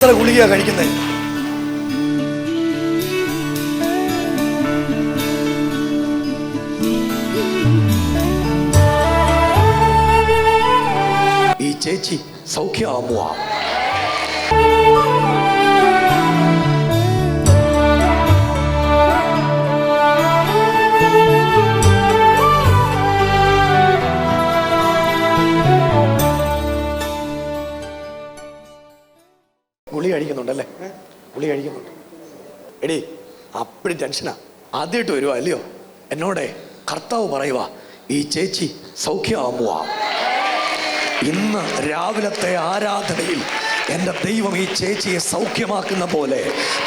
ഗുളിക കഴിക്കുന്നത്. ഈ ചേച്ചി സൗഖ്യമാകുക. ഗുളി കഴിക്കുന്നുണ്ടല്ലേ? ഗുളി കഴിക്കുന്നുണ്ട്. എടി അപ്പടി ടെൻഷനാ. ആദ്യമായിട്ട് വരുവാ അല്ലയോ? എന്നോടെ കർത്താവ് പറയുക ഈ ചേച്ചി സൗഖ്യമാകുക. ഇന്ന് രാവിലത്തെ ആരാധനയിൽ എൻ്റെ ദൈവം ഈ ചേച്ചിയെ സൗഖ്യമാക്കുന്ന പോലെ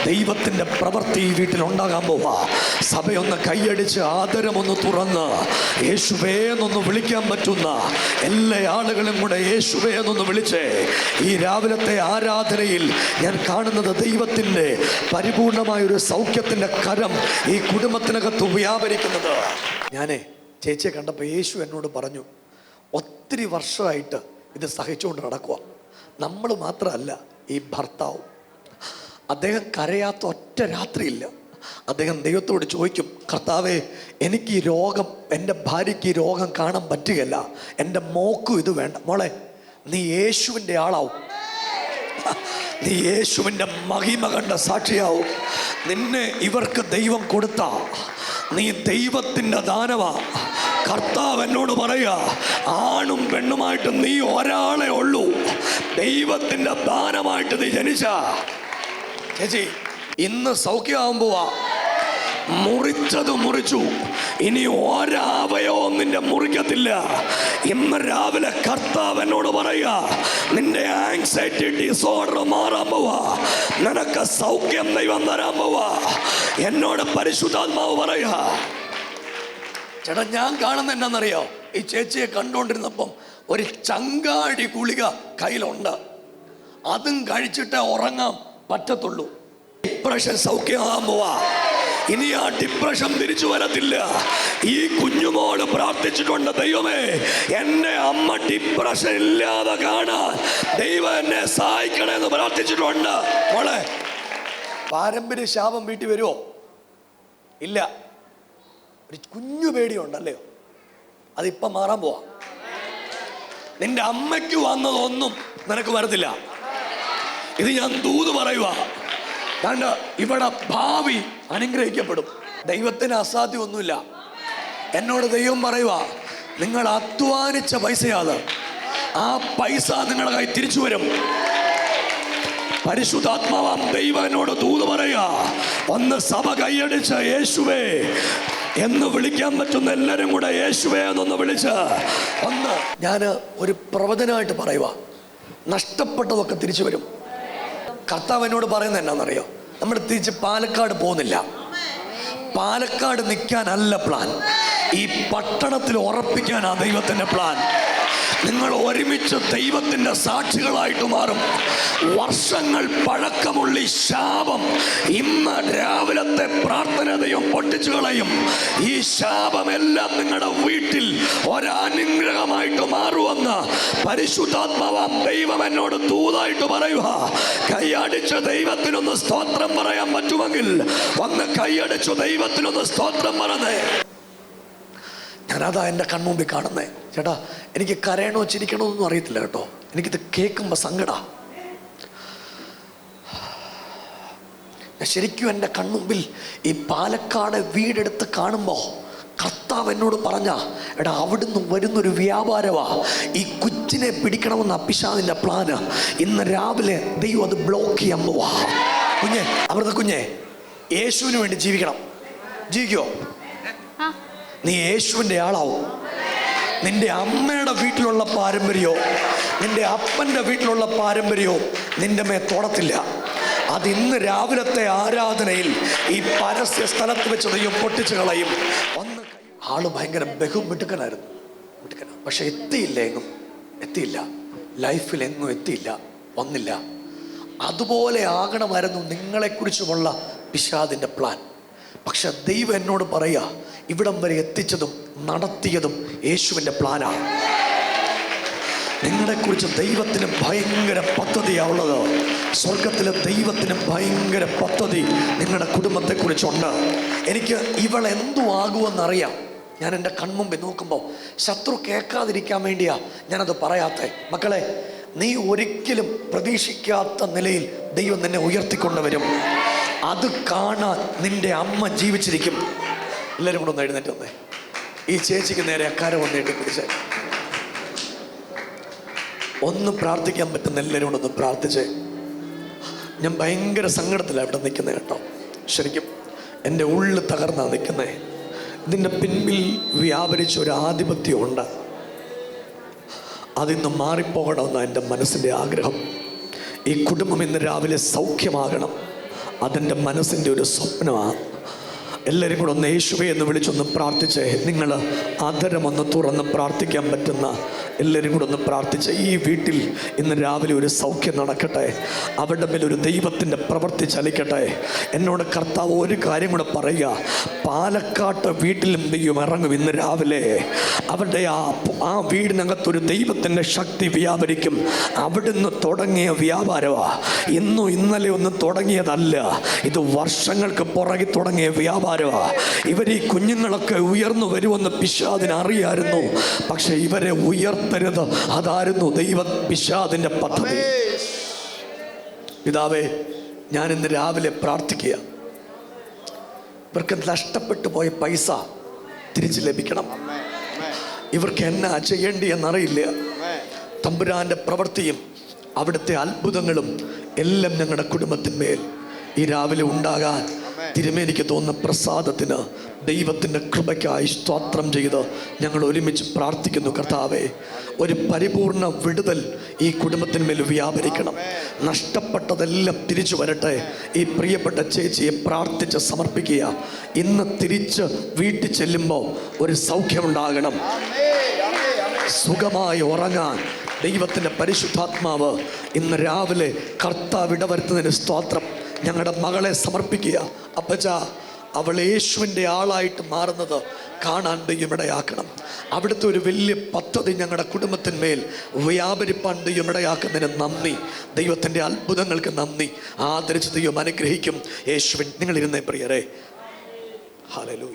ദൈവത്തിൻ്റെ പ്രവൃത്തി ഈ വീട്ടിലുണ്ടാകാൻ പോവാ. സഭയൊന്ന് കൈയടിച്ച് ആദരമൊന്ന് തുറന്ന് യേശുവേ എന്നൊന്ന് വിളിക്കാൻ പറ്റുന്ന എല്ലാ ആളുകളും കൂടെ യേശുവേ എന്നൊന്ന് വിളിച്ചേ. ഈ രാവിലത്തെ ആരാധനയിൽ ഞാൻ കാണുന്നത് ദൈവത്തിൻ്റെ പരിപൂർണമായൊരു സൗഖ്യത്തിൻ്റെ കരം ഈ കുടുംബത്തിനകത്ത് വ്യാപരിക്കുന്നത്. ഞാനേ ചേച്ചിയെ കണ്ടപ്പോൾ യേശു എന്നോട് പറഞ്ഞു, ഒത്തിരി വർഷമായിട്ട് ഇത് സഹിച്ചുകൊണ്ട് നടക്കുക. നമ്മൾ മാത്രമല്ല, ഈ ഭർത്താവ് അദ്ദേഹം കരയാത്ത ഒറ്റ രാത്രിയില്ല. അദ്ദേഹം ദൈവത്തോട് ചോദിക്കും, കർത്താവേ എനിക്ക് ഈ രോഗം, എൻ്റെ ഭാര്യയ്ക്ക് ഈ രോഗം കാണാൻ പറ്റുകയില്ല, എൻ്റെ മോക്കും ഇത് വേണ്ട. മോളെ നീ യേശുവിൻ്റെ ആളാവും, നീ യേശുവിൻ്റെ മഹിമ കണ്ട സാക്ഷിയാവും. നിന്നെ ഇവർക്ക് ദൈവം കൊടുത്ത നീ ദൈവത്തിൻ്റെ ദാനമാ. കർത്താവ് എന്നോട് പറയുക, ആണും പെണ്ണുമായിട്ട് നീ ഒരാളെ ഉള്ളൂ, ദൈവത്തിൻ്റെ ദാനമായിട്ട് നീ ജനിച്ച. ചേച്ചി ഇന്ന് സൗഖ്യമാകുമ്പോവാ. മുറിച്ചത് മുറിച്ചു, ഇനി ഒരവയവവും നിന്റെ മുറിക്കത്തില്ല. ഇന്ന് രാവിലെ കർത്താവ് എന്നോട് പറയുക, നിന്റെ ആങ്സൈറ്റി ഡിസോർഡർ മാറാൻ പോവാ, നിനക്ക് സൗഖ്യം ദൈവം തരാൻ പോവാ. എന്നോട് പരിശുദ്ധാത്മാവ് പറയുക. ചേട്ടാ ഞാൻ കാണുന്ന എന്നാന്നറിയോ? ഈ ചേച്ചിയെ കണ്ടുകൊണ്ടിരുന്നപ്പം ഒരു ചങ്കാടി ഗുളിക കയ്യിലുണ്ട്, അതും കഴിച്ചിട്ടേ ഉറങ്ങാൻ പറ്റത്തുള്ളൂ. ഡിപ്രഷൻ സൗഖ്യമാകാൻ പോവാ. ഇനി ആ ഡിപ്രഷൻ തിരിച്ചു വരത്തില്ല. ഈ കുഞ്ഞുമോള് പ്രാർത്ഥിച്ചിട്ടുണ്ട്, ദൈവമേ എൻ്റെ അമ്മ ഡിപ്രഷൻ ഇല്ലാതെ കാണാൻ ദൈവം എന്നെ സഹായിക്കണമെന്ന് പ്രാർത്ഥിച്ചിട്ടുണ്ട്. മോളെ പാരമ്പര്യ ശാപം വീട്ടിൽ വരുമോ? ഇല്ല. ഒരു കുഞ്ഞു പേടിയുണ്ടല്ലയോ? അതിപ്പം മാറാൻ പോവാ. നിന്റെ അമ്മയ്ക്ക് വന്നതൊന്നും നിനക്ക് വരത്തില്ല. ഇത് ഞാൻ ദൂത് പറയുക. കണ്ട, ഇവിടെ ഭാവി അനുഗ്രഹിക്കപ്പെടും. ദൈവത്തിന് അസാധ്യമൊന്നുമില്ല. എന്നോട് ദൈവം പറയുക, നിങ്ങൾ അധ്വാനിച്ച പൈസയാണ്, ആ പൈസ നിങ്ങളുടെ കയ്യിൽ തിരിച്ചു വരും. പരിശുദ്ധാത്മാവാം ദൈവം എന്നോട് ദൂത് പറയുക, ഒന്ന് സഭ കൈയടിച്ച യേശുവേ എന്ന് വിളിക്കാൻ പറ്റുന്ന എല്ലാവരും കൂടെ യേശുവേ എന്നൊന്ന് വിളിച്ച് ഒന്ന് ഞാൻ ഒരു പ്രവചനമായിട്ട് പറയുക, നഷ്ടപ്പെട്ടതൊക്കെ തിരിച്ചു വരും. കർത്താവ് എന്നോട് പറയുന്നത് എന്നാണെന്നറിയോ? നമ്മൾ തിരിച്ച് പാലക്കാട് പോകുന്നില്ല. പാലക്കാട് നിൽക്കാനല്ല പ്ലാൻ, ഈ പട്ടണത്തിൽ ഉറപ്പിക്കാനാണ് ദൈവത്തിൻ്റെ പ്ലാൻ. നിങ്ങൾ ഒരുമിച്ച് ദൈവത്തിൻ്റെ സാക്ഷികളായിട്ട് മാറും. വർഷങ്ങൾ പഴക്കമുള്ള ഈ ശാപം ഇന്ന് രാവിലത്തെ പ്രാർത്ഥന ദൈവം പൊട്ടിച്ചു കളയും. ഈ ശാപമെല്ലാം നിങ്ങളുടെ വീട്ടിൽ ഒരനുഗ്രഹമായിട്ട് മാറുമെന്ന് പരിശുദ്ധാത്മാവാം ദൈവം എന്നോട് ദൂതായിട്ട് പറയുക. കൈയടിച്ച് ദൈവത്തിനൊന്ന് സ്തോത്രം പറയാൻ പറ്റുമെങ്കിൽ ഒന്ന് കൈയടിച്ചു ദൈവത്തിനൊന്ന് സ്തോത്രം പറഞ്ഞേ. ഞാനതാ എൻ്റെ കൺമുമ്പിൽ കാണുന്നേ. ചേട്ടാ എനിക്ക് കരയണോ ചിരിക്കണോ എന്നൊന്നും അറിയത്തില്ല കേട്ടോ. എനിക്കിത് കേൾക്കുമ്പോൾ സങ്കടാ. ഞാൻ ശരിക്കും എൻ്റെ കൺമുമ്പിൽ ഈ പാലക്കാട് വീടെടുത്ത് കാണുമ്പോൾ കർത്താവ് എന്നോട് പറഞ്ഞ, എടാ അവിടുന്ന് വരുന്നൊരു വ്യാപാരമാ, ഈ കുച്ചിനെ പിടിക്കണമെന്ന പിശാചിൻ്റെ പ്ലാന്. ഇന്ന് രാവിലെ ദൈവം അത് ബ്ലോക്ക് ചെയ്യാൻ പോവാ. കുഞ്ഞെ, അമൃത കുഞ്ഞെ, യേശുവിന് വേണ്ടി ജീവിക്കണം. ജീവിക്കോ? നീ യേശുവിൻ്റെ ആളാവും. നിന്റെ അമ്മയുടെ വീട്ടിലുള്ള പാരമ്പര്യമോ നിന്റെ അപ്പൻ്റെ വീട്ടിലുള്ള പാരമ്പര്യമോ നിന്റെ മേ തൊടത്തില്ല. അത് ഇന്ന് രാവിലത്തെ ആരാധനയിൽ ഈ പരസ്യ സ്ഥലത്ത് വെച്ച് ദൈവം പൊട്ടിച്ചു കളയും. ആള് ഭയങ്കര മിടുക്കനായിരുന്നു, മിടുക്കനാ. പക്ഷെ എത്തിയില്ല, എങ്ങും എത്തിയില്ല, ലൈഫിൽ എങ്ങും എത്തിയില്ല, വന്നില്ല. അതുപോലെ ആകണമായിരുന്നു നിങ്ങളെക്കുറിച്ചുമുള്ള പിശാചിൻ്റെ പ്ലാൻ. പക്ഷെ ദൈവം എന്നോട് പറയുക, ഇവിടം വരെ എത്തിച്ചതും നടത്തിയതും യേശുവിൻ്റെ പ്ലാനാണ്. നിങ്ങളെക്കുറിച്ച് ദൈവത്തിന് ഭയങ്കര പദ്ധതിയാണുള്ളത്. സ്വർഗത്തിലെ ദൈവത്തിന് ഭയങ്കര പദ്ധതി നിങ്ങളുടെ കുടുംബത്തെക്കുറിച്ചുണ്ട്. എനിക്ക് ഇവൾ എന്തു ആകുമെന്നറിയാം. ഞാൻ എൻ്റെ കൺമുമ്പിൽ നോക്കുമ്പോൾ ശത്രു കേൾക്കാതിരിക്കാൻ വേണ്ടിയാ ഞാനത് പറയാത്തെ. മക്കളെ, നീ ഒരിക്കലും പ്രതീക്ഷിക്കാത്ത നിലയിൽ ദൈവം നിന്നെ ഉയർത്തിക്കൊണ്ടുവരും. അത് കാണാൻ നിന്റെ അമ്മ ജീവിച്ചിരിക്കും. എല്ലാവരും കൂടെ ഒന്ന് എഴുന്നേറ്റ് വന്നേ. ഈ ചേച്ചിക്ക് നേരെ അക്കാരം വന്നിട്ട് പിടിച്ചേ. ഒന്ന് പ്രാർത്ഥിക്കാൻ പറ്റുന്ന എല്ലാവരും കൂടെ ഒന്ന് പ്രാർത്ഥിച്ചേ. ഞാൻ ഭയങ്കര സങ്കടത്തിലാണ് ഇവിടെ നിൽക്കുന്നത് കേട്ടോ. ശരിക്കും എൻ്റെ ഉള്ളിൽ തകർന്നാണ് നിൽക്കുന്നത്. ഇതിൻ്റെ പിൻപിൽ വ്യാപരിച്ച ഒരു ആധിപത്യമുണ്ട്. അതിന്ന് മാറിപ്പോകണമെന്നാണ് എൻ്റെ മനസ്സിൻ്റെ ആഗ്രഹം. ഈ കുടുംബം ഇന്ന് രാവിലെ സൗഖ്യമാകണം. അതെൻ്റെ മനസ്സിൻ്റെ ഒരു സ്വപ്നമാണ്. എല്ലാവരും കൂടെ ഒന്ന് യേശുവേ എന്ന് വിളിച്ചൊന്ന് പ്രാർത്ഥിച്ചേ. നിങ്ങൾ ആദരമൊന്ന് തുറന്ന് പ്രാർത്ഥിക്കാൻ പറ്റുന്ന എല്ലാവരും കൂടെ ഒന്ന് പ്രാർത്ഥിച്ച് ഈ വീട്ടിൽ ഇന്ന് രാവിലെ ഒരു സൗഖ്യം നടക്കട്ടെ. അവരുടെ മേൽ ഒരു ദൈവത്തിൻ്റെ പ്രവൃത്തി ചലിക്കട്ടെ. എന്നോട് കർത്താവ് ഒരു കാര്യം കൂടെ പറയുക. പാലക്കാട്ട് വീട്ടിലും ദൈവം ഇറങ്ങും ഇന്ന് രാവിലെ. അവരുടെ ആ വീടിനകത്തൊരു ദൈവത്തിൻ്റെ ശക്തി വ്യാപരിക്കും. അവിടുന്ന് തുടങ്ങിയ വ്യാപാരമാണ്. ഇന്നും ഇന്നലെ ഒന്നും തുടങ്ങിയതല്ല. ഇത് വർഷങ്ങൾക്ക് പുറകെ തുടങ്ങിയ വ്യാപാരമാണ്. ഇവർ ഈ കുഞ്ഞുങ്ങളൊക്കെ ഉയർന്നു വരുമെന്ന് പിശാചിന് അറിയായിരുന്നു. പക്ഷെ ഇവരെ ഉയർത്തരുത്, അതായിരുന്നു പിശാചിന്റെ പദ്ധതി. പിതാവേ, ഞാൻ ഇന്ന് രാവിലെ പ്രാർത്ഥിക്കുക. ഇവർക്ക് നഷ്ടപ്പെട്ടു പോയ പൈസ തിരിച്ചു ലഭിക്കണം. ഇവർക്ക് എന്നാ ചെയ്യേണ്ടി എന്നറിയില്ല. തമ്പുരാന്റെ പ്രവൃത്തിയും അവിടുത്തെ അത്ഭുതങ്ങളും എല്ലാം ഞങ്ങളുടെ കുടുംബത്തിന്മേൽ ഈ രാവിലെ ഉണ്ടാകാൻ തിരുമേനിക്ക് തോന്നുന്ന പ്രസാദത്തിന് ദൈവത്തിൻ്റെ കൃപയ്ക്കായി സ്തോത്രം ചെയ്ത് ഞങ്ങൾ ഒരുമിച്ച് പ്രാർത്ഥിക്കുന്നു. കർത്താവേ, ഒരു പരിപൂർണ വിടുതൽ ഈ കുടുംബത്തിന്മേൽ വ്യാപരിക്കണം. നഷ്ടപ്പെട്ടതെല്ലാം തിരിച്ചു വരട്ടെ. ഈ പ്രിയപ്പെട്ട ചേച്ചിയെ പ്രാർത്ഥിച്ച് സമർപ്പിക്കുക. ഇന്ന് തിരിച്ച് വീട്ടിൽ ചെല്ലുമ്പോൾ ഒരു സൗഖ്യമുണ്ടാകണം. സുഖമായി ഉറങ്ങാൻ ദൈവത്തിൻ്റെ പരിശുദ്ധാത്മാവ് ഇന്ന് രാവിലെ കർത്താവ് ഇടവരുത്തുന്നതിന് സ്തോത്രം. ഞങ്ങളുടെ മകളെ സമർപ്പിക്കുക. അപ്പച്ച, അവൾ യേശുവിൻ്റെ ആളായിട്ട് മാറുന്നത് കാണാൻ ദൈവം ഇടയാക്കണം. അവിടുത്തെ ഒരു വലിയ പദ്ധതി ഞങ്ങളുടെ കുടുംബത്തിന്മേൽ വ്യാപരിപ്പാൻ ദൈവം ഇടയാക്കുന്നതിന് നന്ദി. ദൈവത്തിൻ്റെ അത്ഭുതങ്ങൾക്ക് നന്ദി. ആദരിച്ച് ദൈവം അനുഗ്രഹിക്കും. യേശുവിൻ നിങ്ങളിരുന്നേ പ്രിയരെ. ഹല്ലേലൂയ.